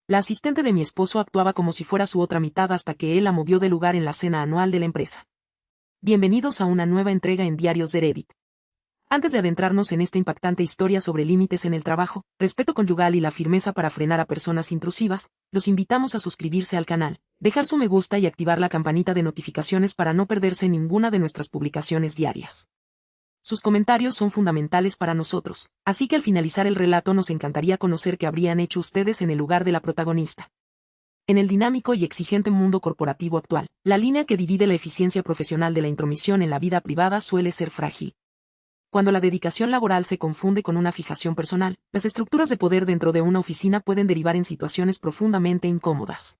La asistente de mi esposo actuaba como si fuera su otra mitad hasta que él la movió de lugar en la cena anual de la empresa. Bienvenidos a una nueva entrega en Diarios de Reddit. Antes de adentrarnos en esta impactante historia sobre límites en el trabajo, respeto conyugal y la firmeza para frenar a personas intrusivas, los invitamos a suscribirse al canal, dejar su me gusta y activar la campanita de notificaciones para no perderse ninguna de nuestras publicaciones diarias. Sus comentarios son fundamentales para nosotros, así que al finalizar el relato nos encantaría conocer qué habrían hecho ustedes en el lugar de la protagonista. En el dinámico y exigente mundo corporativo actual, la línea que divide la eficiencia profesional de la intromisión en la vida privada suele ser frágil. Cuando la dedicación laboral se confunde con una fijación personal, las estructuras de poder dentro de una oficina pueden derivar en situaciones profundamente incómodas.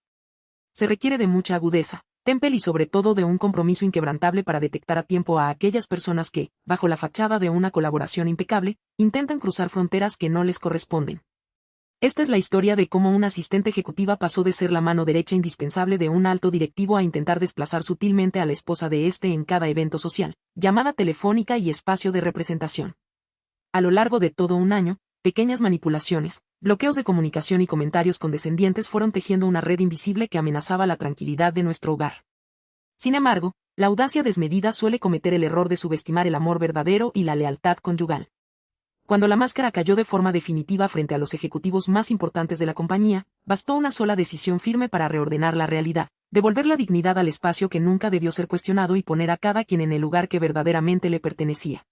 Se requiere de mucha agudeza, temple y sobre todo de un compromiso inquebrantable para detectar a tiempo a aquellas personas que, bajo la fachada de una colaboración impecable, intentan cruzar fronteras que no les corresponden. Esta es la historia de cómo una asistente ejecutiva pasó de ser la mano derecha indispensable de un alto directivo a intentar desplazar sutilmente a la esposa de este en cada evento social, llamada telefónica y espacio de representación. A lo largo de todo un año, pequeñas manipulaciones, bloqueos de comunicación y comentarios condescendientes fueron tejiendo una red invisible que amenazaba la tranquilidad de nuestro hogar. Sin embargo, la audacia desmedida suele cometer el error de subestimar el amor verdadero y la lealtad conyugal. Cuando la máscara cayó de forma definitiva frente a los ejecutivos más importantes de la compañía, bastó una sola decisión firme para reordenar la realidad, devolver la dignidad al espacio que nunca debió ser cuestionado y poner a cada quien en el lugar que verdaderamente le pertenecía.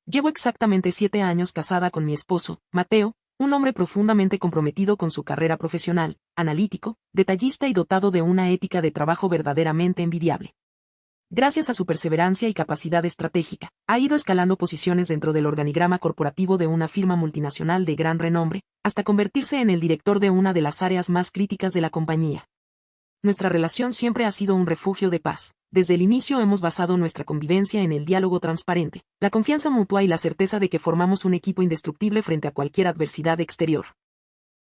Llevo exactamente 7 años casada con mi esposo, Mateo, un hombre profundamente comprometido con su carrera profesional, analítico, detallista y dotado de una ética de trabajo verdaderamente envidiable. Gracias a su perseverancia y capacidad estratégica, ha ido escalando posiciones dentro del organigrama corporativo de una firma multinacional de gran renombre, hasta convertirse en el director de una de las áreas más críticas de la compañía. Nuestra relación siempre ha sido un refugio de paz. Desde el inicio hemos basado nuestra convivencia en el diálogo transparente, la confianza mutua y la certeza de que formamos un equipo indestructible frente a cualquier adversidad exterior.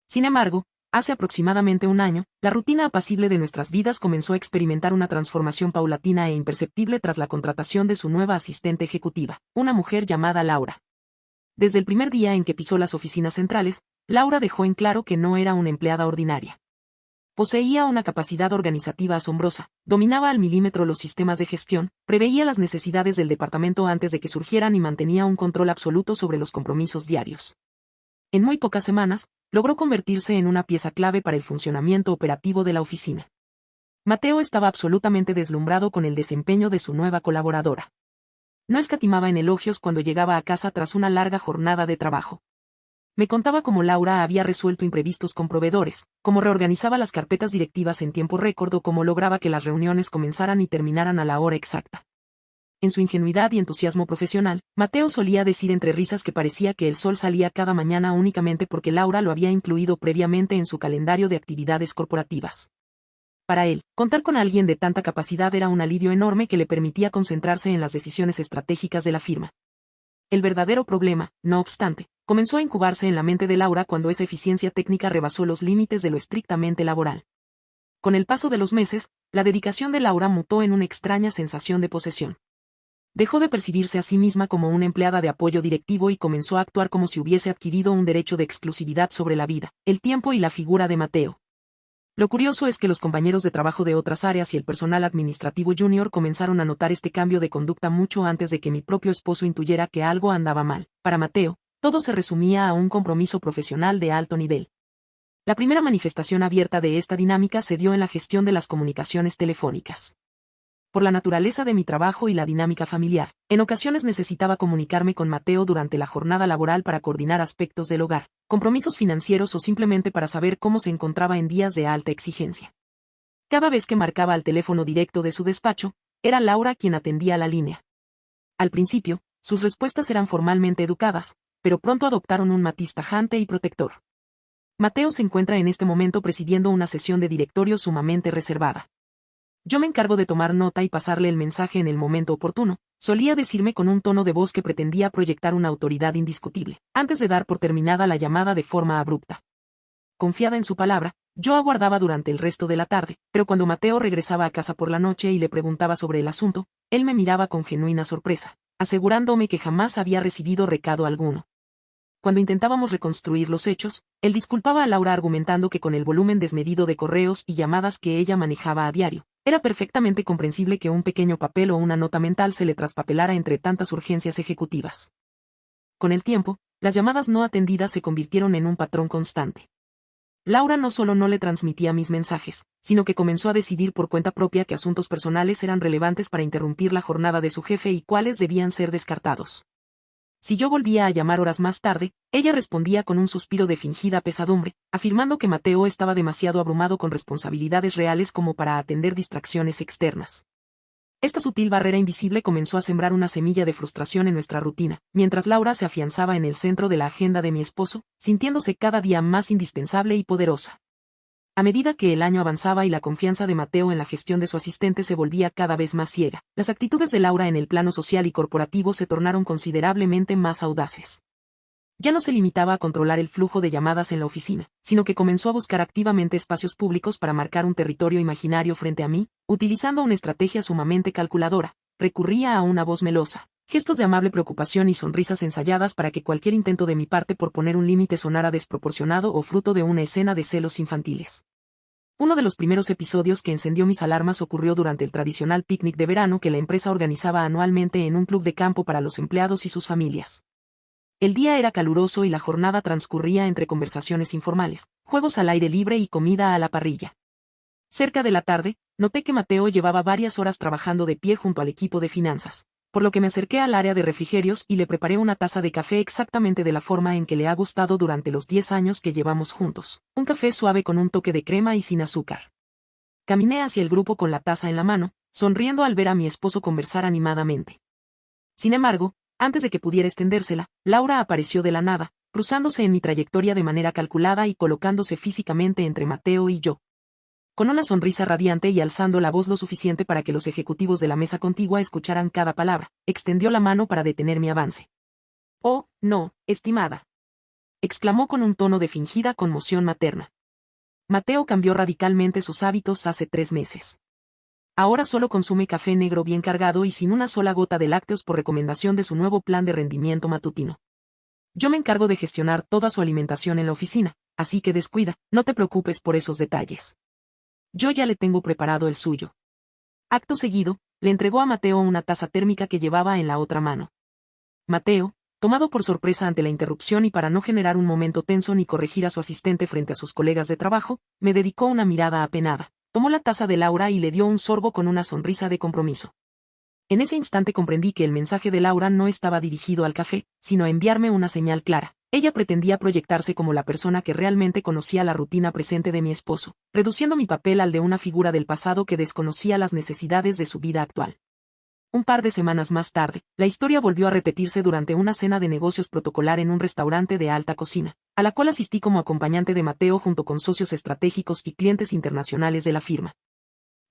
Sin embargo, hace aproximadamente un año, la rutina apacible de nuestras vidas comenzó a experimentar una transformación paulatina e imperceptible tras la contratación de su nueva asistente ejecutiva, una mujer llamada Laura. Desde el primer día en que pisó las oficinas centrales, Laura dejó en claro que no era una empleada ordinaria. Poseía una capacidad organizativa asombrosa, dominaba al milímetro los sistemas de gestión, preveía las necesidades del departamento antes de que surgieran y mantenía un control absoluto sobre los compromisos diarios. En muy pocas semanas, logró convertirse en una pieza clave para el funcionamiento operativo de la oficina. Mateo estaba absolutamente deslumbrado con el desempeño de su nueva colaboradora. No escatimaba en elogios cuando llegaba a casa tras una larga jornada de trabajo. Me contaba cómo Laura había resuelto imprevistos con proveedores, cómo reorganizaba las carpetas directivas en tiempo récord o cómo lograba que las reuniones comenzaran y terminaran a la hora exacta. En su ingenuidad y entusiasmo profesional, Mateo solía decir entre risas que parecía que el sol salía cada mañana únicamente porque Laura lo había incluido previamente en su calendario de actividades corporativas. Para él, contar con alguien de tanta capacidad era un alivio enorme que le permitía concentrarse en las decisiones estratégicas de la firma. El verdadero problema, no obstante, comenzó a incubarse en la mente de Laura cuando esa eficiencia técnica rebasó los límites de lo estrictamente laboral. Con el paso de los meses, la dedicación de Laura mutó en una extraña sensación de posesión. Dejó de percibirse a sí misma como una empleada de apoyo directivo y comenzó a actuar como si hubiese adquirido un derecho de exclusividad sobre la vida, el tiempo y la figura de Mateo. Lo curioso es que los compañeros de trabajo de otras áreas y el personal administrativo junior comenzaron a notar este cambio de conducta mucho antes de que mi propio esposo intuyera que algo andaba mal. Para Mateo, todo se resumía a un compromiso profesional de alto nivel. La primera manifestación abierta de esta dinámica se dio en la gestión de las comunicaciones telefónicas. Por la naturaleza de mi trabajo y la dinámica familiar, en ocasiones necesitaba comunicarme con Mateo durante la jornada laboral para coordinar aspectos del hogar, compromisos financieros o simplemente para saber cómo se encontraba en días de alta exigencia. Cada vez que marcaba al teléfono directo de su despacho, era Laura quien atendía la línea. Al principio, sus respuestas eran formalmente educadas, pero pronto adoptaron un matiz tajante y protector. Mateo se encuentra en este momento presidiendo una sesión de directorio sumamente reservada. Yo me encargo de tomar nota y pasarle el mensaje en el momento oportuno, solía decirme con un tono de voz que pretendía proyectar una autoridad indiscutible, antes de dar por terminada la llamada de forma abrupta. Confiada en su palabra, yo aguardaba durante el resto de la tarde, pero cuando Mateo regresaba a casa por la noche y le preguntaba sobre el asunto, él me miraba con genuina sorpresa, asegurándome que jamás había recibido recado alguno. cuando intentábamos reconstruir los hechos, él disculpaba a Laura argumentando que con el volumen desmedido de correos y llamadas que ella manejaba a diario, era perfectamente comprensible que un pequeño papel o una nota mental se le traspapelara entre tantas urgencias ejecutivas. Con el tiempo, las llamadas no atendidas se convirtieron en un patrón constante. Laura no solo no le transmitía mis mensajes, sino que comenzó a decidir por cuenta propia que asuntos personales eran relevantes para interrumpir la jornada de su jefe y cuáles debían ser descartados. Si yo volvía a llamar horas más tarde, ella respondía con un suspiro de fingida pesadumbre, afirmando que Mateo estaba demasiado abrumado con responsabilidades reales como para atender distracciones externas. Esta sutil barrera invisible comenzó a sembrar una semilla de frustración en nuestra rutina, mientras Laura se afianzaba en el centro de la agenda de mi esposo, sintiéndose cada día más indispensable y poderosa. A medida que el año avanzaba y la confianza de Mateo en la gestión de su asistente se volvía cada vez más ciega, las actitudes de Laura en el plano social y corporativo se tornaron considerablemente más audaces. Ya no se limitaba a controlar el flujo de llamadas en la oficina, sino que comenzó a buscar activamente espacios públicos para marcar un territorio imaginario frente a mí, utilizando una estrategia sumamente calculadora. Recurría a una voz melosa, gestos de amable preocupación y sonrisas ensayadas para que cualquier intento de mi parte por poner un límite sonara desproporcionado o fruto de una escena de celos infantiles. Uno de los primeros episodios que encendió mis alarmas ocurrió durante el tradicional picnic de verano que la empresa organizaba anualmente en un club de campo para los empleados y sus familias. El día era caluroso y la jornada transcurría entre conversaciones informales, juegos al aire libre y comida a la parrilla. Cerca de la tarde, noté que Mateo llevaba varias horas trabajando de pie junto al equipo de finanzas, por lo que me acerqué al área de refrigerios y le preparé una taza de café exactamente de la forma en que le ha gustado durante los 10 años que llevamos juntos, un café suave con un toque de crema y sin azúcar. Caminé hacia el grupo con la taza en la mano, sonriendo al ver a mi esposo conversar animadamente. Sin embargo, antes de que pudiera extendérsela, Laura apareció de la nada, cruzándose en mi trayectoria de manera calculada y colocándose físicamente entre Mateo y yo. Con una sonrisa radiante y alzando la voz lo suficiente para que los ejecutivos de la mesa contigua escucharan cada palabra, extendió la mano para detener mi avance. «Oh, no, estimada», exclamó con un tono de fingida conmoción materna. Mateo cambió radicalmente sus hábitos hace 3 meses. Ahora solo consume café negro bien cargado y sin una sola gota de lácteos por recomendación de su nuevo plan de rendimiento matutino. Yo me encargo de gestionar toda su alimentación en la oficina, así que descuida, no te preocupes por esos detalles. Yo ya le tengo preparado el suyo. Acto seguido, le entregó a Mateo una taza térmica que llevaba en la otra mano. Mateo, tomado por sorpresa ante la interrupción y para no generar un momento tenso ni corregir a su asistente frente a sus colegas de trabajo, me dedicó una mirada apenada. Tomó la taza de Laura y le dio un sorbo con una sonrisa de compromiso. En ese instante comprendí que el mensaje de Laura no estaba dirigido al café, sino a enviarme una señal clara. Ella pretendía proyectarse como la persona que realmente conocía la rutina presente de mi esposo, reduciendo mi papel al de una figura del pasado que desconocía las necesidades de su vida actual. Un par de semanas más tarde, la historia volvió a repetirse durante una cena de negocios protocolar en un restaurante de alta cocina, a la cual asistí como acompañante de Mateo junto con socios estratégicos y clientes internacionales de la firma.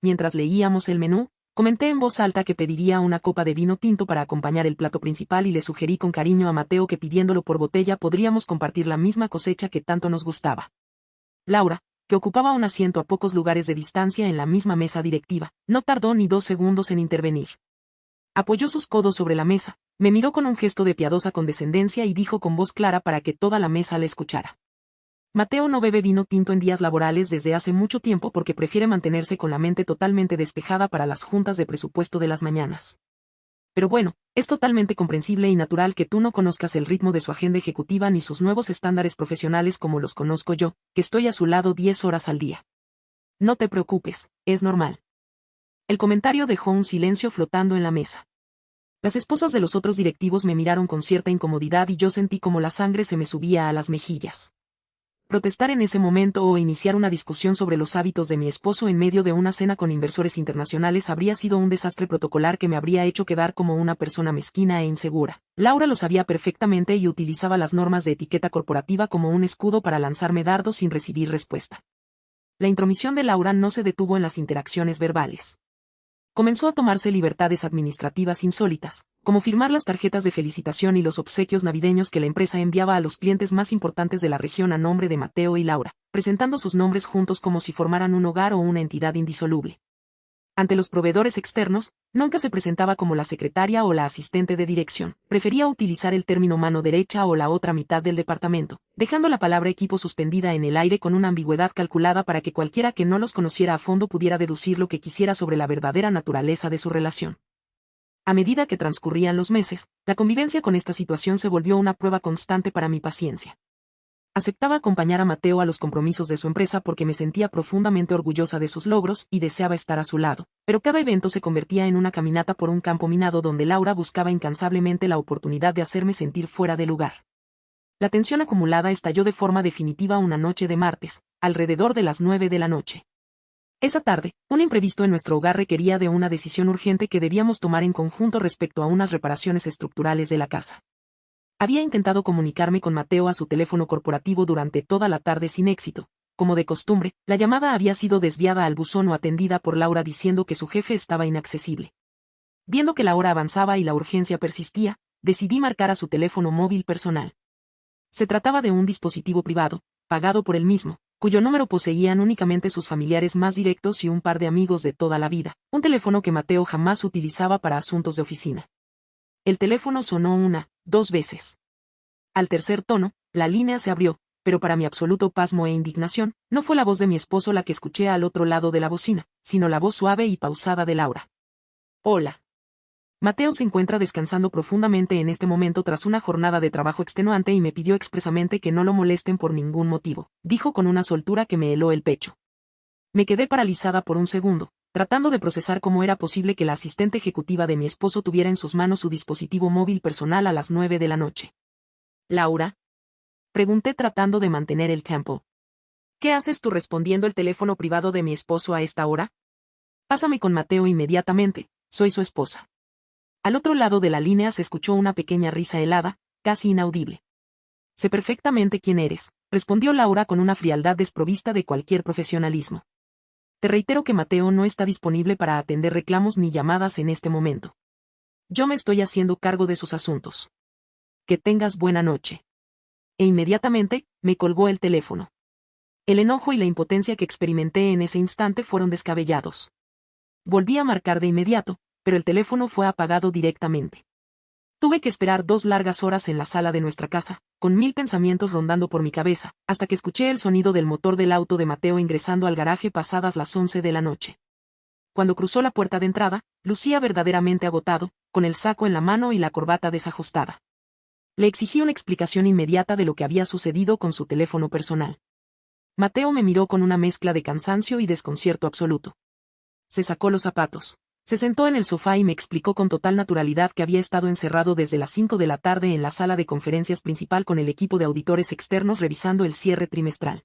Mientras leíamos el menú, comenté en voz alta que pediría una copa de vino tinto para acompañar el plato principal y le sugerí con cariño a Mateo que pidiéndolo por botella podríamos compartir la misma cosecha que tanto nos gustaba. Laura, que ocupaba un asiento a pocos lugares de distancia en la misma mesa directiva, no tardó ni 2 segundos en intervenir. Apoyó sus codos sobre la mesa, me miró con un gesto de piadosa condescendencia y dijo con voz clara para que toda la mesa le escuchara. Mateo no bebe vino tinto en días laborales desde hace mucho tiempo porque prefiere mantenerse con la mente totalmente despejada para las juntas de presupuesto de las mañanas. Pero bueno, es totalmente comprensible y natural que tú no conozcas el ritmo de su agenda ejecutiva ni sus nuevos estándares profesionales como los conozco yo, que estoy a su lado 10 horas al día. No te preocupes, es normal. El comentario dejó un silencio flotando en la mesa. Las esposas de los otros directivos me miraron con cierta incomodidad y yo sentí como la sangre se me subía a las mejillas. Protestar en ese momento o iniciar una discusión sobre los hábitos de mi esposo en medio de una cena con inversores internacionales habría sido un desastre protocolar que me habría hecho quedar como una persona mezquina e insegura. Laura lo sabía perfectamente y utilizaba las normas de etiqueta corporativa como un escudo para lanzarme dardos sin recibir respuesta. La intromisión de Laura no se detuvo en las interacciones verbales. Comenzó a tomarse libertades administrativas insólitas, como firmar las tarjetas de felicitación y los obsequios navideños que la empresa enviaba a los clientes más importantes de la región a nombre de Mateo y Laura, presentando sus nombres juntos como si formaran un hogar o una entidad indisoluble. Ante los proveedores externos, nunca se presentaba como la secretaria o la asistente de dirección. Prefería utilizar el término mano derecha o la otra mitad del departamento, dejando la palabra equipo suspendida en el aire con una ambigüedad calculada para que cualquiera que no los conociera a fondo pudiera deducir lo que quisiera sobre la verdadera naturaleza de su relación. A medida que transcurrían los meses, la convivencia con esta situación se volvió una prueba constante para mi paciencia. Aceptaba acompañar a Mateo a los compromisos de su empresa porque me sentía profundamente orgullosa de sus logros y deseaba estar a su lado, pero cada evento se convertía en una caminata por un campo minado donde Laura buscaba incansablemente la oportunidad de hacerme sentir fuera de lugar. La tensión acumulada estalló de forma definitiva una noche de martes, alrededor de las 9 de la noche. Esa tarde, un imprevisto en nuestro hogar requería de una decisión urgente que debíamos tomar en conjunto respecto a unas reparaciones estructurales de la casa. Había intentado comunicarme con Mateo a su teléfono corporativo durante toda la tarde sin éxito. Como de costumbre, la llamada había sido desviada al buzón o atendida por Laura diciendo que su jefe estaba inaccesible. Viendo que la hora avanzaba y la urgencia persistía, decidí marcar a su teléfono móvil personal. Se trataba de un dispositivo privado, pagado por él mismo, cuyo número poseían únicamente sus familiares más directos y un par de amigos de toda la vida, un teléfono que Mateo jamás utilizaba para asuntos de oficina. El teléfono sonó 1, 2 veces. Al tercer tono, la línea se abrió, pero para mi absoluto pasmo e indignación, no fue la voz de mi esposo la que escuché al otro lado de la bocina, sino la voz suave y pausada de Laura. Hola. Mateo se encuentra descansando profundamente en este momento tras una jornada de trabajo extenuante y me pidió expresamente que no lo molesten por ningún motivo, dijo con una soltura que me heló el pecho. Me quedé paralizada por un segundo, tratando de procesar cómo era posible que la asistente ejecutiva de mi esposo tuviera en sus manos su dispositivo móvil personal a las 9 de la noche. ¿Laura? Pregunté tratando de mantener el tempo. ¿Qué haces tú respondiendo el teléfono privado de mi esposo a esta hora? Pásame con Mateo inmediatamente, soy su esposa. Al otro lado de la línea se escuchó una pequeña risa helada, casi inaudible. Sé perfectamente quién eres, respondió Laura con una frialdad desprovista de cualquier profesionalismo. Te reitero que Mateo no está disponible para atender reclamos ni llamadas en este momento. Yo me estoy haciendo cargo de sus asuntos. Que tengas buena noche. E inmediatamente, me colgó el teléfono. El enojo y la impotencia que experimenté en ese instante fueron descabellados. Volví a marcar de inmediato, pero el teléfono fue apagado directamente. Tuve que esperar 2 largas horas en la sala de nuestra casa, con 1000 pensamientos rondando por mi cabeza, hasta que escuché el sonido del motor del auto de Mateo ingresando al garaje pasadas las 11 de la noche. Cuando cruzó la puerta de entrada, lucía verdaderamente agotado, con el saco en la mano y la corbata desajustada. Le exigí una explicación inmediata de lo que había sucedido con su teléfono personal. Mateo me miró con una mezcla de cansancio y desconcierto absoluto. Se sacó los zapatos. Se sentó en el sofá y me explicó con total naturalidad que había estado encerrado desde las 5 de la tarde en la sala de conferencias principal con el equipo de auditores externos revisando el cierre trimestral.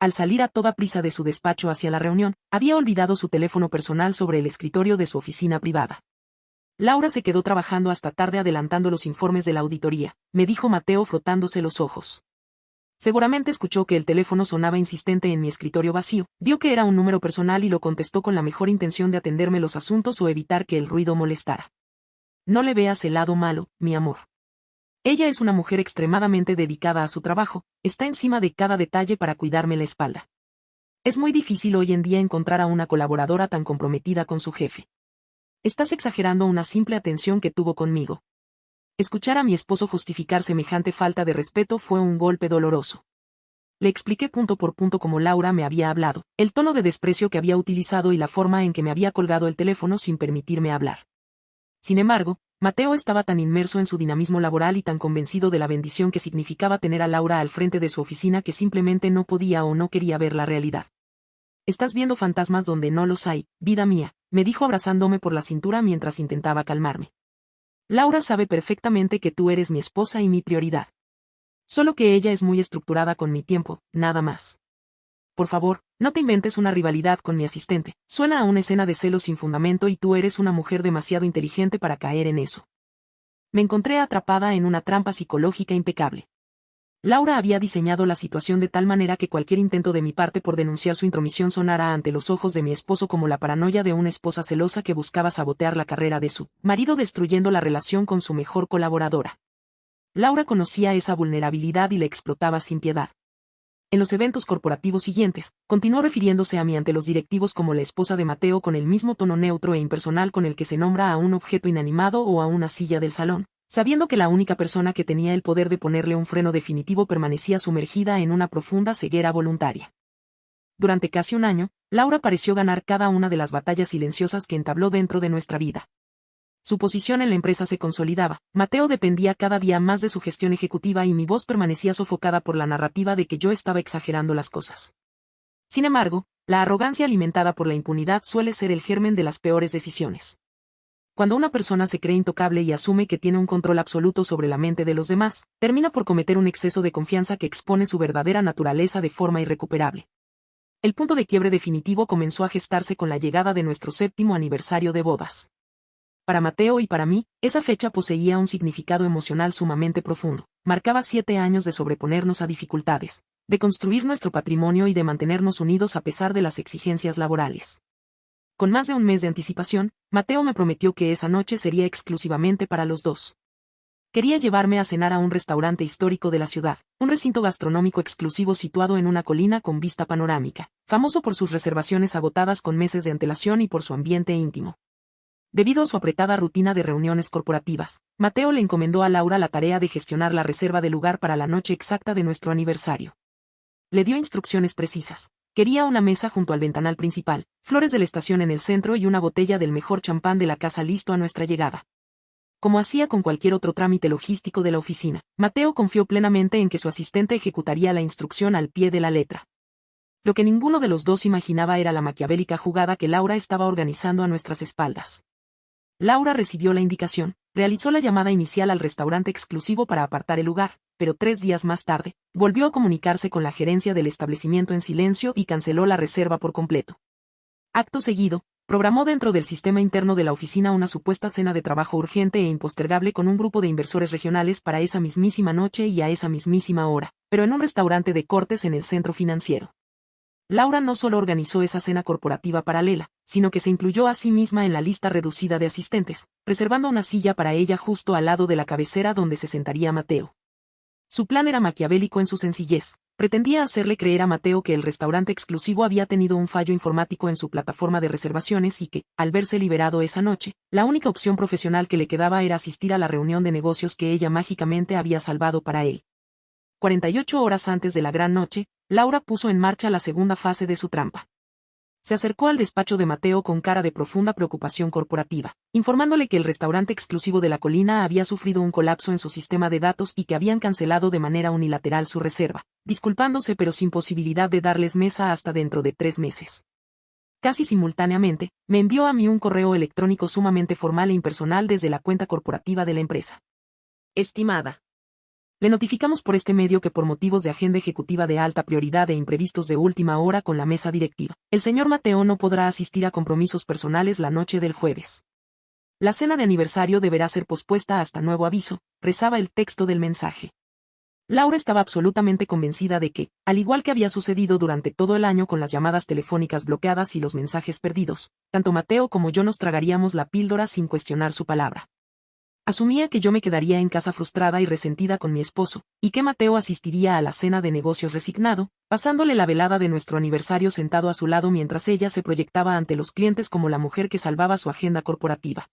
Al salir a toda prisa de su despacho hacia la reunión, había olvidado su teléfono personal sobre el escritorio de su oficina privada. Laura se quedó trabajando hasta tarde adelantando los informes de la auditoría, me dijo Mateo frotándose los ojos. Seguramente escuchó que el teléfono sonaba insistente en mi escritorio vacío, vio que era un número personal y lo contestó con la mejor intención de atenderme los asuntos o evitar que el ruido molestara. No le veas el lado malo, mi amor. Ella es una mujer extremadamente dedicada a su trabajo, está encima de cada detalle para cuidarme la espalda. Es muy difícil hoy en día encontrar a una colaboradora tan comprometida con su jefe. Estás exagerando una simple atención que tuvo conmigo. Escuchar a mi esposo justificar semejante falta de respeto fue un golpe doloroso. Le expliqué punto por punto cómo Laura me había hablado, el tono de desprecio que había utilizado y la forma en que me había colgado el teléfono sin permitirme hablar. Sin embargo, Mateo estaba tan inmerso en su dinamismo laboral y tan convencido de la bendición que significaba tener a Laura al frente de su oficina que simplemente no podía o no quería ver la realidad. Estás viendo fantasmas donde no los hay, vida mía, me dijo abrazándome por la cintura mientras intentaba calmarme. Laura sabe perfectamente que tú eres mi esposa y mi prioridad. Solo que ella es muy estructurada con mi tiempo, nada más. Por favor, no te inventes una rivalidad con mi asistente, suena a una escena de celos sin fundamento y tú eres una mujer demasiado inteligente para caer en eso. Me encontré atrapada en una trampa psicológica impecable. Laura había diseñado la situación de tal manera que cualquier intento de mi parte por denunciar su intromisión sonara ante los ojos de mi esposo como la paranoia de una esposa celosa que buscaba sabotear la carrera de su marido destruyendo la relación con su mejor colaboradora. Laura conocía esa vulnerabilidad y la explotaba sin piedad. En los eventos corporativos siguientes, continuó refiriéndose a mí ante los directivos como la esposa de Mateo con el mismo tono neutro e impersonal con el que se nombra a un objeto inanimado o a una silla del salón, sabiendo que la única persona que tenía el poder de ponerle un freno definitivo permanecía sumergida en una profunda ceguera voluntaria. Durante casi un año, Laura pareció ganar cada una de las batallas silenciosas que entabló dentro de nuestra vida. Su posición en la empresa se consolidaba, Mateo dependía cada día más de su gestión ejecutiva y mi voz permanecía sofocada por la narrativa de que yo estaba exagerando las cosas. Sin embargo, la arrogancia alimentada por la impunidad suele ser el germen de las peores decisiones. Cuando una persona se cree intocable y asume que tiene un control absoluto sobre la mente de los demás, termina por cometer un exceso de confianza que expone su verdadera naturaleza de forma irrecuperable. El punto de quiebre definitivo comenzó a gestarse con la llegada de nuestro 7º aniversario de bodas. Para Mateo y para mí, esa fecha poseía un significado emocional sumamente profundo. Marcaba 7 años de sobreponernos a dificultades, de construir nuestro patrimonio y de mantenernos unidos a pesar de las exigencias laborales. Con más de un mes de anticipación, Mateo me prometió que esa noche sería exclusivamente para los dos. Quería llevarme a cenar a un restaurante histórico de la ciudad, un recinto gastronómico exclusivo situado en una colina con vista panorámica, famoso por sus reservaciones agotadas con meses de antelación y por su ambiente íntimo. Debido a su apretada rutina de reuniones corporativas, Mateo le encomendó a Laura la tarea de gestionar la reserva del lugar para la noche exacta de nuestro aniversario. Le dio instrucciones precisas. Quería una mesa junto al ventanal principal, flores de la estación en el centro y una botella del mejor champán de la casa listo a nuestra llegada. Como hacía con cualquier otro trámite logístico de la oficina, Mateo confió plenamente en que su asistente ejecutaría la instrucción al pie de la letra. Lo que ninguno de los dos imaginaba era la maquiavélica jugada que Laura estaba organizando a nuestras espaldas. Laura recibió la indicación, realizó la llamada inicial al restaurante exclusivo para apartar el lugar, pero 3 días más tarde, volvió a comunicarse con la gerencia del establecimiento en silencio y canceló la reserva por completo. Acto seguido, programó dentro del sistema interno de la oficina una supuesta cena de trabajo urgente e impostergable con un grupo de inversores regionales para esa mismísima noche y a esa mismísima hora, pero en un restaurante de cortes en el centro financiero. Laura no solo organizó esa cena corporativa paralela, sino que se incluyó a sí misma en la lista reducida de asistentes, reservando una silla para ella justo al lado de la cabecera donde se sentaría Mateo. Su plan era maquiavélico en su sencillez. Pretendía hacerle creer a Mateo que el restaurante exclusivo había tenido un fallo informático en su plataforma de reservaciones y que, al verse liberado esa noche, la única opción profesional que le quedaba era asistir a la reunión de negocios que ella mágicamente había salvado para él. 48 horas antes de la gran noche, Laura puso en marcha la segunda fase de su trampa. Se acercó al despacho de Mateo con cara de profunda preocupación corporativa, informándole que el restaurante exclusivo de la colina había sufrido un colapso en su sistema de datos y que habían cancelado de manera unilateral su reserva, disculpándose pero sin posibilidad de darles mesa hasta dentro de 3 meses. Casi simultáneamente, me envió a mí un correo electrónico sumamente formal e impersonal desde la cuenta corporativa de la empresa. Estimada. Le notificamos por este medio que por motivos de agenda ejecutiva de alta prioridad e imprevistos de última hora con la mesa directiva, el señor Mateo no podrá asistir a compromisos personales la noche del jueves. La cena de aniversario deberá ser pospuesta hasta nuevo aviso, rezaba el texto del mensaje. Laura estaba absolutamente convencida de que, al igual que había sucedido durante todo el año con las llamadas telefónicas bloqueadas y los mensajes perdidos, tanto Mateo como yo nos tragaríamos la píldora sin cuestionar su palabra. Asumía que yo me quedaría en casa frustrada y resentida con mi esposo, y que Mateo asistiría a la cena de negocios resignado, pasándole la velada de nuestro aniversario sentado a su lado mientras ella se proyectaba ante los clientes como la mujer que salvaba su agenda corporativa.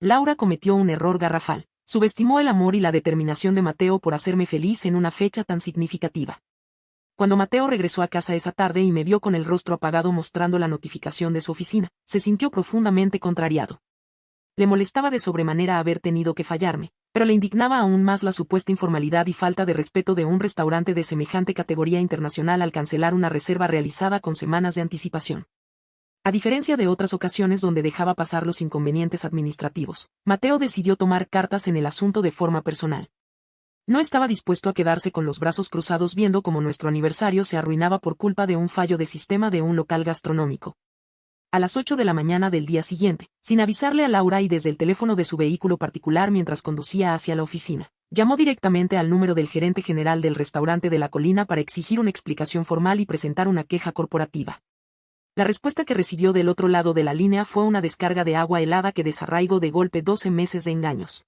Laura cometió un error garrafal. Subestimó el amor y la determinación de Mateo por hacerme feliz en una fecha tan significativa. Cuando Mateo regresó a casa esa tarde y me vio con el rostro apagado mostrando la notificación de su oficina, se sintió profundamente contrariado. Le molestaba de sobremanera haber tenido que fallarme, pero le indignaba aún más la supuesta informalidad y falta de respeto de un restaurante de semejante categoría internacional al cancelar una reserva realizada con semanas de anticipación. A diferencia de otras ocasiones donde dejaba pasar los inconvenientes administrativos, Mateo decidió tomar cartas en el asunto de forma personal. No estaba dispuesto a quedarse con los brazos cruzados viendo cómo nuestro aniversario se arruinaba por culpa de un fallo de sistema de un local gastronómico. A las 8 de la mañana del día siguiente, sin avisarle a Laura y desde el teléfono de su vehículo particular mientras conducía hacia la oficina, llamó directamente al número del gerente general del restaurante de la colina para exigir una explicación formal y presentar una queja corporativa. La respuesta que recibió del otro lado de la línea fue una descarga de agua helada que desarraigó de golpe 12 meses de engaños.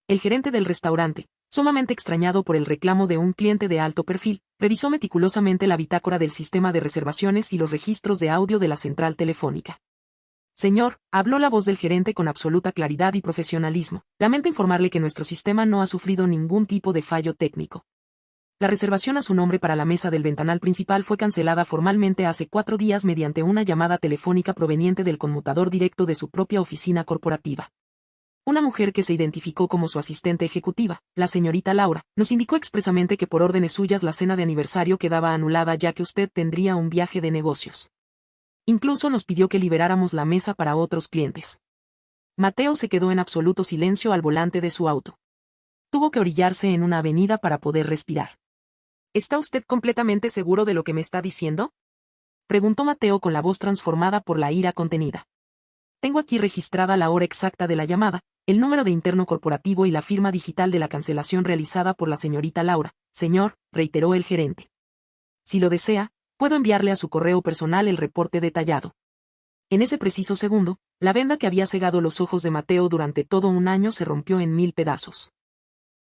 El gerente del restaurante, Sumamente extrañado por el reclamo de un cliente de alto perfil, revisó meticulosamente la bitácora del sistema de reservaciones y los registros de audio de la central telefónica. Señor, habló la voz del gerente con absoluta claridad y profesionalismo. Lamento informarle que nuestro sistema no ha sufrido ningún tipo de fallo técnico. La reservación a su nombre para la mesa del ventanal principal fue cancelada formalmente hace 4 días mediante una llamada telefónica proveniente del conmutador directo de su propia oficina corporativa. Una mujer que se identificó como su asistente ejecutiva, la señorita Laura, nos indicó expresamente que por órdenes suyas la cena de aniversario quedaba anulada ya que usted tendría un viaje de negocios. Incluso nos pidió que liberáramos la mesa para otros clientes. Mateo se quedó en absoluto silencio al volante de su auto. Tuvo que orillarse en una avenida para poder respirar. ¿Está usted completamente seguro de lo que me está diciendo?, preguntó Mateo con la voz transformada por la ira contenida. Tengo aquí registrada la hora exacta de la llamada, el número de interno corporativo y la firma digital de la cancelación realizada por la señorita Laura, señor, reiteró el gerente. Si lo desea, puedo enviarle a su correo personal el reporte detallado. En ese preciso segundo, la venda que había cegado los ojos de Mateo durante todo un año se rompió en 1000 pedazos.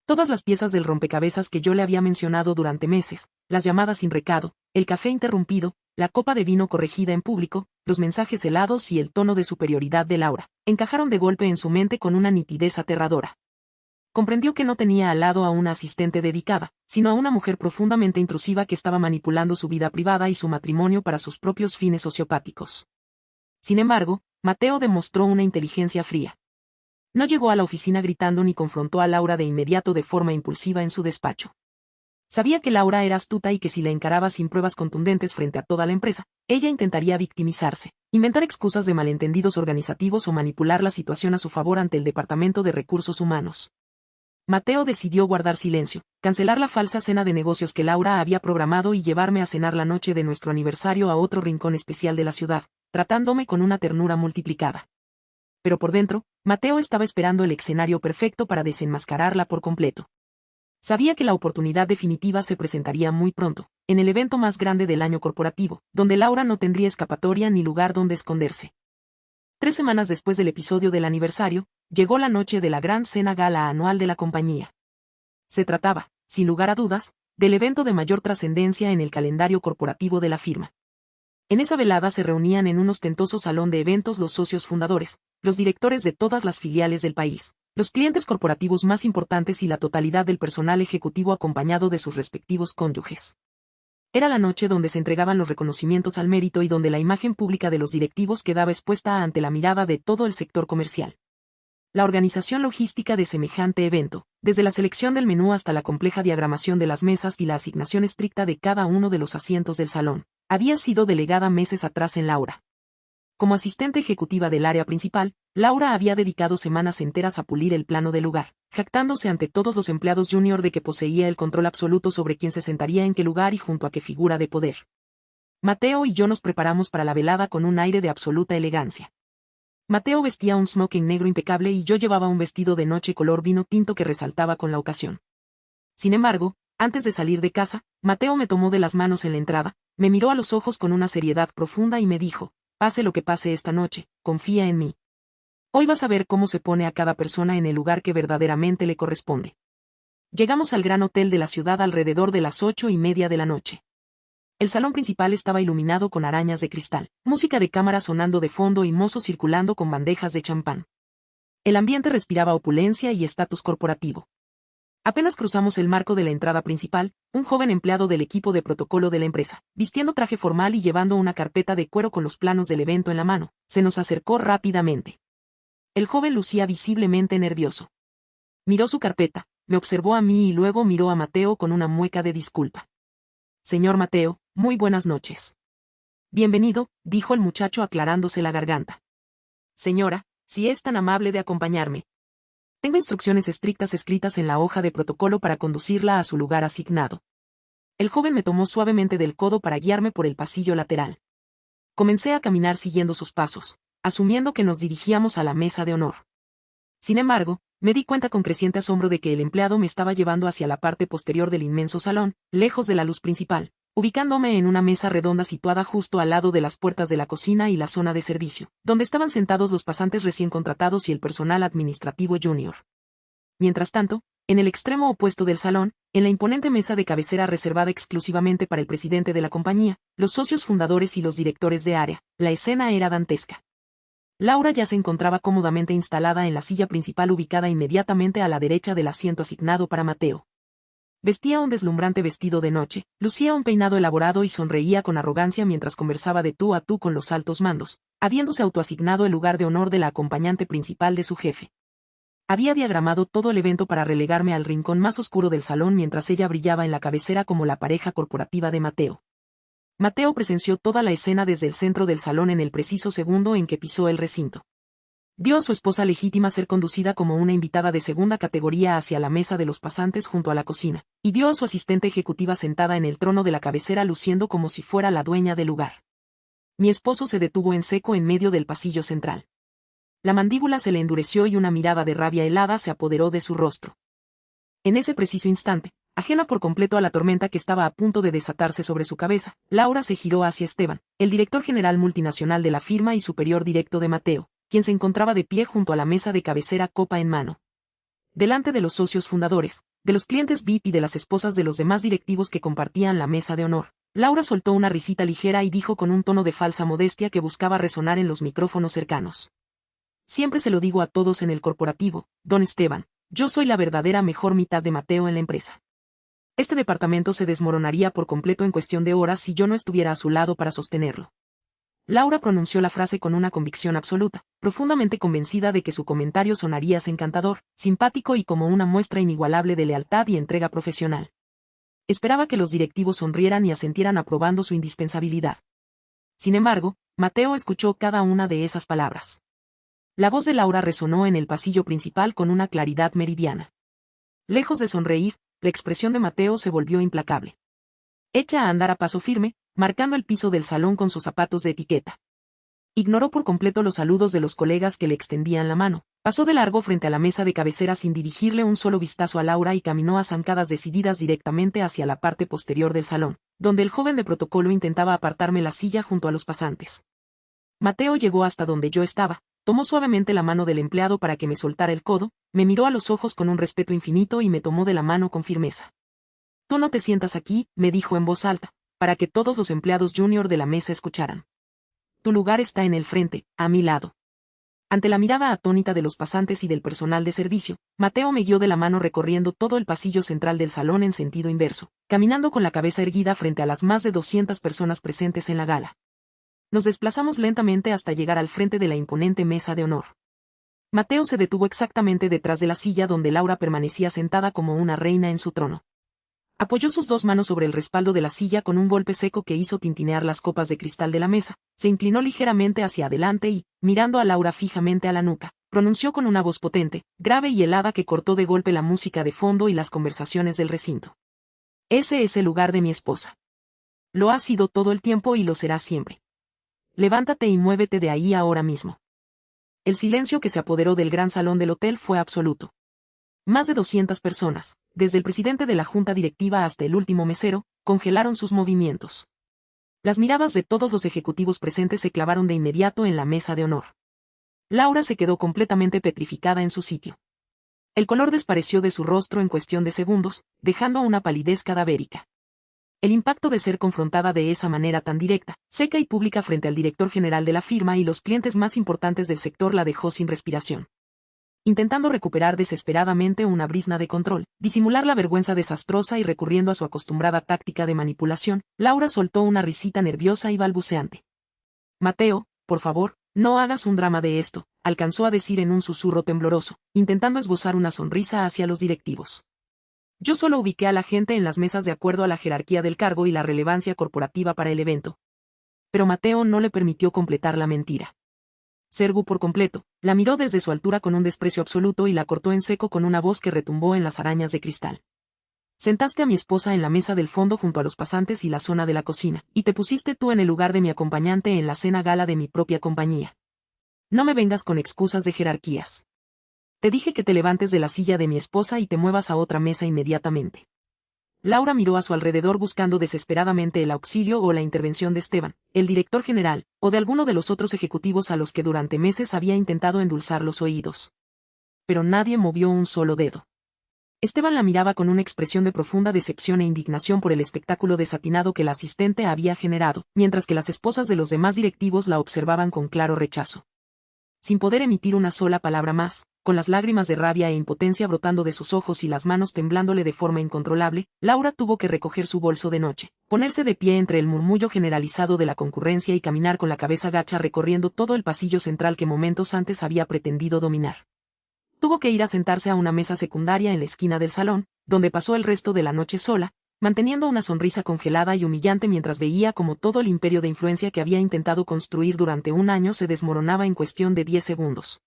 Todas las piezas del rompecabezas que yo le había mencionado durante meses, las llamadas sin recado, el café interrumpido, la copa de vino corregida en público, los mensajes helados y el tono de superioridad de Laura, encajaron de golpe en su mente con una nitidez aterradora. Comprendió que no tenía al lado a una asistente dedicada, sino a una mujer profundamente intrusiva que estaba manipulando su vida privada y su matrimonio para sus propios fines sociopáticos. Sin embargo, Mateo demostró una inteligencia fría. No llegó a la oficina gritando ni confrontó a Laura de inmediato de forma impulsiva en su despacho. Sabía que Laura era astuta y que si la encaraba sin pruebas contundentes frente a toda la empresa, ella intentaría victimizarse, inventar excusas de malentendidos organizativos o manipular la situación a su favor ante el Departamento de Recursos Humanos. Mateo decidió guardar silencio, cancelar la falsa cena de negocios que Laura había programado y llevarme a cenar la noche de nuestro aniversario a otro rincón especial de la ciudad, tratándome con una ternura multiplicada. Pero por dentro, Mateo estaba esperando el escenario perfecto para desenmascararla por completo. Sabía que la oportunidad definitiva se presentaría muy pronto, en el evento más grande del año corporativo, donde Laura no tendría escapatoria ni lugar donde esconderse. 3 semanas después del episodio del aniversario, llegó la noche de la gran cena gala anual de la compañía. Se trataba, sin lugar a dudas, del evento de mayor trascendencia en el calendario corporativo de la firma. En esa velada se reunían en un ostentoso salón de eventos los socios fundadores, los directores de todas las filiales del país, los clientes corporativos más importantes y la totalidad del personal ejecutivo acompañado de sus respectivos cónyuges. Era la noche donde se entregaban los reconocimientos al mérito y donde la imagen pública de los directivos quedaba expuesta ante la mirada de todo el sector comercial. La organización logística de semejante evento, desde la selección del menú hasta la compleja diagramación de las mesas y la asignación estricta de cada uno de los asientos del salón, había sido delegada meses atrás en Laura. Como asistente ejecutiva del área principal, Laura había dedicado semanas enteras a pulir el plano del lugar, jactándose ante todos los empleados junior de que poseía el control absoluto sobre quién se sentaría en qué lugar y junto a qué figura de poder. Mateo y yo nos preparamos para la velada con un aire de absoluta elegancia. Mateo vestía un smoking negro impecable y yo llevaba un vestido de noche color vino tinto que resaltaba con la ocasión. Sin embargo, antes de salir de casa, Mateo me tomó de las manos en la entrada, me miró a los ojos con una seriedad profunda y me dijo: pase lo que pase esta noche, confía en mí. Hoy vas a ver cómo se pone a cada persona en el lugar que verdaderamente le corresponde. Llegamos al gran hotel de la ciudad alrededor de las 8:30 de la noche. El salón principal estaba iluminado con arañas de cristal, música de cámara sonando de fondo y mozos circulando con bandejas de champán. El ambiente respiraba opulencia y estatus corporativo. Apenas cruzamos el marco de la entrada principal, un joven empleado del equipo de protocolo de la empresa, vistiendo traje formal y llevando una carpeta de cuero con los planos del evento en la mano, se nos acercó rápidamente. El joven lucía visiblemente nervioso. Miró su carpeta, me observó a mí y luego miró a Mateo con una mueca de disculpa. Señor Mateo, muy buenas noches. Bienvenido, dijo el muchacho aclarándose la garganta. Señora, si es tan amable de acompañarme. Tengo instrucciones estrictas escritas en la hoja de protocolo para conducirla a su lugar asignado. El joven me tomó suavemente del codo para guiarme por el pasillo lateral. Comencé a caminar siguiendo sus pasos, asumiendo que nos dirigíamos a la mesa de honor. Sin embargo, me di cuenta con creciente asombro de que el empleado me estaba llevando hacia la parte posterior del inmenso salón, lejos de la luz principal, ubicándome en una mesa redonda situada justo al lado de las puertas de la cocina y la zona de servicio, donde estaban sentados los pasantes recién contratados y el personal administrativo junior. Mientras tanto, En el extremo opuesto del salón, en la imponente mesa de cabecera reservada exclusivamente para el presidente de la compañía, los socios fundadores y los directores de área, la escena era dantesca. Laura ya se encontraba cómodamente instalada en la silla principal ubicada inmediatamente a la derecha del asiento asignado para Mateo. Vestía un deslumbrante vestido de noche, lucía un peinado elaborado y sonreía con arrogancia mientras conversaba de tú a tú con los altos mandos, habiéndose autoasignado el lugar de honor de la acompañante principal de su jefe. Había diagramado todo el evento para relegarme al rincón más oscuro del salón mientras ella brillaba en la cabecera como la pareja corporativa de Mateo. Mateo presenció toda la escena desde el centro del salón en el preciso segundo en que pisó el recinto. Vio a su esposa legítima ser conducida como una invitada de segunda categoría hacia la mesa de los pasantes junto a la cocina, y vio a su asistente ejecutiva sentada en el trono de la cabecera luciendo como si fuera la dueña del lugar. Mi esposo se detuvo en seco en medio del pasillo central. La mandíbula se le endureció y una mirada de rabia helada se apoderó de su rostro. En ese preciso instante, ajena por completo a la tormenta que estaba a punto de desatarse sobre su cabeza, Laura se giró hacia Esteban, el director general multinacional de la firma y superior directo de Mateo, quien se encontraba de pie junto a la mesa de cabecera copa en mano. Delante de los socios fundadores, de los clientes VIP y de las esposas de los demás directivos que compartían la mesa de honor, Laura soltó una risita ligera y dijo con un tono de falsa modestia que buscaba resonar en los micrófonos cercanos. Siempre se lo digo a todos en el corporativo, don Esteban, yo soy la verdadera mejor mitad de Mateo en la empresa. Este departamento se desmoronaría por completo en cuestión de horas si yo no estuviera a su lado para sostenerlo. Laura pronunció la frase con una convicción absoluta, profundamente convencida de que su comentario sonaría encantador, simpático y como una muestra inigualable de lealtad y entrega profesional. Esperaba que los directivos sonrieran y asentieran aprobando su indispensabilidad. Sin embargo, Mateo escuchó cada una de esas palabras. La voz de Laura resonó en el pasillo principal con una claridad meridiana. Lejos de sonreír, la expresión de Mateo se volvió implacable. Echa a andar a paso firme, marcando el piso del salón con sus zapatos de etiqueta. Ignoró por completo los saludos de los colegas que le extendían la mano, pasó de largo frente a la mesa de cabecera sin dirigirle un solo vistazo a Laura y caminó a zancadas decididas directamente hacia la parte posterior del salón, donde el joven de protocolo intentaba apartarme la silla junto a los pasantes. Mateo llegó hasta donde yo estaba, tomó suavemente la mano del empleado para que me soltara el codo, me miró a los ojos con un respeto infinito y me tomó de la mano con firmeza. Tú no te sientas aquí, me dijo en voz alta, para que todos los empleados junior de la mesa escucharan. Tu lugar está en el frente, a mi lado. Ante la mirada atónita de los pasantes y del personal de servicio, Mateo me guió de la mano recorriendo todo el pasillo central del salón en sentido inverso, caminando con la cabeza erguida frente a las más de 200 personas presentes en la gala. Nos desplazamos lentamente hasta llegar al frente de la imponente mesa de honor. Mateo se detuvo exactamente detrás de la silla donde Laura permanecía sentada como una reina en su trono. Apoyó sus dos manos sobre el respaldo de la silla con un golpe seco que hizo tintinear las copas de cristal de la mesa, se inclinó ligeramente hacia adelante y, mirando a Laura fijamente a la nuca, pronunció con una voz potente, grave y helada que cortó de golpe la música de fondo y las conversaciones del recinto. Ese es el lugar de mi esposa. Lo ha sido todo el tiempo y lo será siempre. Levántate y muévete de ahí ahora mismo. El silencio que se apoderó del gran salón del hotel fue absoluto. Más de 200 personas, desde el presidente de la junta directiva hasta el último mesero, congelaron sus movimientos. Las miradas de todos los ejecutivos presentes se clavaron de inmediato en la mesa de honor. Laura se quedó completamente petrificada en su sitio. El color desapareció de su rostro en cuestión de segundos, dejando una palidez cadavérica. El impacto de ser confrontada de esa manera tan directa, seca y pública frente al director general de la firma y los clientes más importantes del sector la dejó sin respiración. Intentando recuperar desesperadamente una brizna de control, disimular la vergüenza desastrosa y recurriendo a su acostumbrada táctica de manipulación, Laura soltó una risita nerviosa y balbuceante. Mateo, por favor, no hagas un drama de esto, alcanzó a decir en un susurro tembloroso, intentando esbozar una sonrisa hacia los directivos. Yo solo ubiqué a la gente en las mesas de acuerdo a la jerarquía del cargo y la relevancia corporativa para el evento. Pero Mateo no le permitió completar la mentira. Sergu por completo, la miró desde su altura con un desprecio absoluto y la cortó en seco con una voz que retumbó en las arañas de cristal. Sentaste a mi esposa en la mesa del fondo junto a los pasantes y la zona de la cocina, y te pusiste tú en el lugar de mi acompañante en la cena gala de mi propia compañía. No me vengas con excusas de jerarquías. Te dije que te levantes de la silla de mi esposa y te muevas a otra mesa inmediatamente. Laura miró a su alrededor buscando desesperadamente el auxilio o la intervención de Esteban, el director general, o de alguno de los otros ejecutivos a los que durante meses había intentado endulzar los oídos. Pero nadie movió un solo dedo. Esteban la miraba con una expresión de profunda decepción e indignación por el espectáculo desatinado que la asistente había generado, mientras que las esposas de los demás directivos la observaban con claro rechazo. Sin poder emitir una sola palabra más, con las lágrimas de rabia e impotencia brotando de sus ojos y las manos temblándole de forma incontrolable, Laura tuvo que recoger su bolso de noche, ponerse de pie entre el murmullo generalizado de la concurrencia y caminar con la cabeza gacha recorriendo todo el pasillo central que momentos antes había pretendido dominar. Tuvo que ir a sentarse a una mesa secundaria en la esquina del salón, donde pasó el resto de la noche sola, manteniendo una sonrisa congelada y humillante mientras veía como todo el imperio de influencia que había intentado construir durante un año se desmoronaba en cuestión de 10 segundos.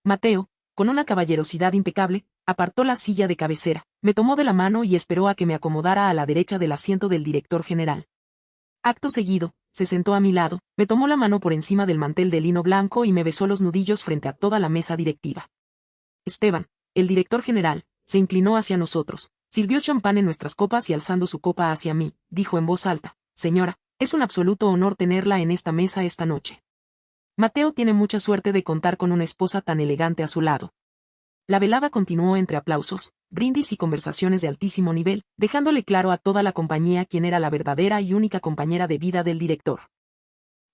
Mateo, con una caballerosidad impecable, apartó la silla de cabecera, me tomó de la mano y esperó a que me acomodara a la derecha del asiento del director general. Acto seguido, se sentó a mi lado, me tomó la mano por encima del mantel de lino blanco y me besó los nudillos frente a toda la mesa directiva. Esteban, el director general, se inclinó hacia nosotros, sirvió champán en nuestras copas y alzando su copa hacia mí, dijo en voz alta, señora, es un absoluto honor tenerla en esta mesa esta noche. Mateo tiene mucha suerte de contar con una esposa tan elegante a su lado. La velada continuó entre aplausos, brindis y conversaciones de altísimo nivel, dejándole claro a toda la compañía quién era la verdadera y única compañera de vida del director.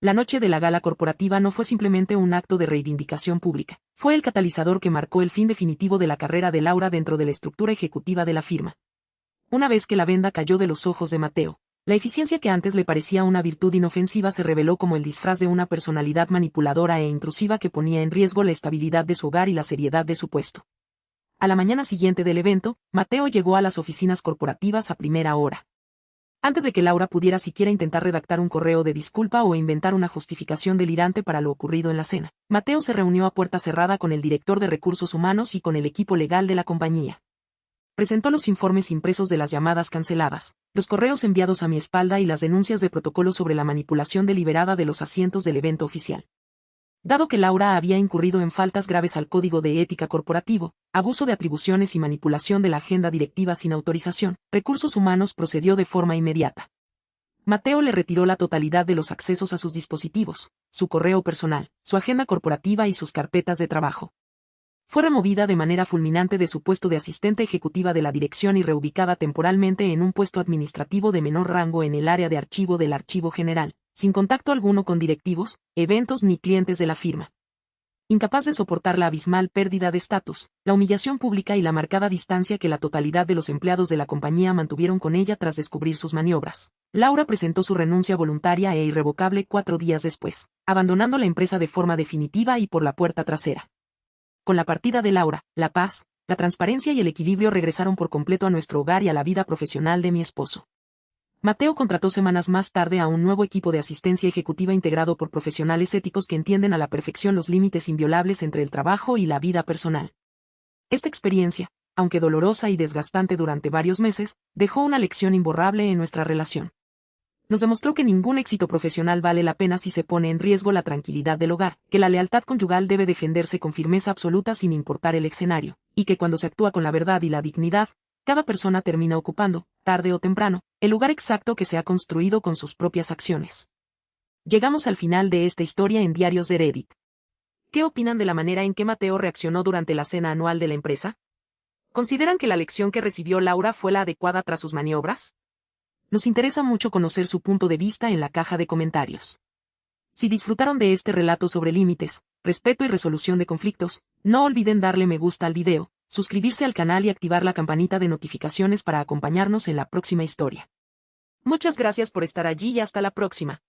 La noche de la gala corporativa no fue simplemente un acto de reivindicación pública, fue el catalizador que marcó el fin definitivo de la carrera de Laura dentro de la estructura ejecutiva de la firma. Una vez que la venda cayó de los ojos de Mateo, la eficiencia que antes le parecía una virtud inofensiva se reveló como el disfraz de una personalidad manipuladora e intrusiva que ponía en riesgo la estabilidad de su hogar y la seriedad de su puesto. A la mañana siguiente del evento, Mateo llegó a las oficinas corporativas a primera hora. Antes de que Laura pudiera siquiera intentar redactar un correo de disculpa o inventar una justificación delirante para lo ocurrido en la cena, Mateo se reunió a puerta cerrada con el director de recursos humanos y con el equipo legal de la compañía. Presentó los informes impresos de las llamadas canceladas, los correos enviados a mi espalda y las denuncias de protocolo sobre la manipulación deliberada de los asientos del evento oficial. Dado que Laura había incurrido en faltas graves al Código de Ética Corporativo, abuso de atribuciones y manipulación de la agenda directiva sin autorización, Recursos Humanos procedió de forma inmediata. Mateo le retiró la totalidad de los accesos a sus dispositivos, su correo personal, su agenda corporativa y sus carpetas de trabajo. Fue removida de manera fulminante de su puesto de asistente ejecutiva de la dirección y reubicada temporalmente en un puesto administrativo de menor rango en el área de archivo del Archivo General, sin contacto alguno con directivos, eventos ni clientes de la firma. Incapaz de soportar la abismal pérdida de estatus, la humillación pública y la marcada distancia que la totalidad de los empleados de la compañía mantuvieron con ella tras descubrir sus maniobras, Laura presentó su renuncia voluntaria e irrevocable 4 días después, abandonando la empresa de forma definitiva y por la puerta trasera. Con la partida de Laura, la paz, la transparencia y el equilibrio regresaron por completo a nuestro hogar y a la vida profesional de mi esposo. Mateo contrató semanas más tarde a un nuevo equipo de asistencia ejecutiva integrado por profesionales éticos que entienden a la perfección los límites inviolables entre el trabajo y la vida personal. Esta experiencia, aunque dolorosa y desgastante durante varios meses, dejó una lección imborrable en nuestra relación. Nos demostró que ningún éxito profesional vale la pena si se pone en riesgo la tranquilidad del hogar, que la lealtad conyugal debe defenderse con firmeza absoluta sin importar el escenario, y que cuando se actúa con la verdad y la dignidad, cada persona termina ocupando, tarde o temprano, el lugar exacto que se ha construido con sus propias acciones. Llegamos al final de esta historia en Diarios de Reddit. ¿Qué opinan de la manera en que Mateo reaccionó durante la cena anual de la empresa? ¿Consideran que la lección que recibió Laura fue la adecuada tras sus maniobras? Nos interesa mucho conocer su punto de vista en la caja de comentarios. Si disfrutaron de este relato sobre límites, respeto y resolución de conflictos, no olviden darle me gusta al video, suscribirse al canal y activar la campanita de notificaciones para acompañarnos en la próxima historia. Muchas gracias por estar allí y hasta la próxima.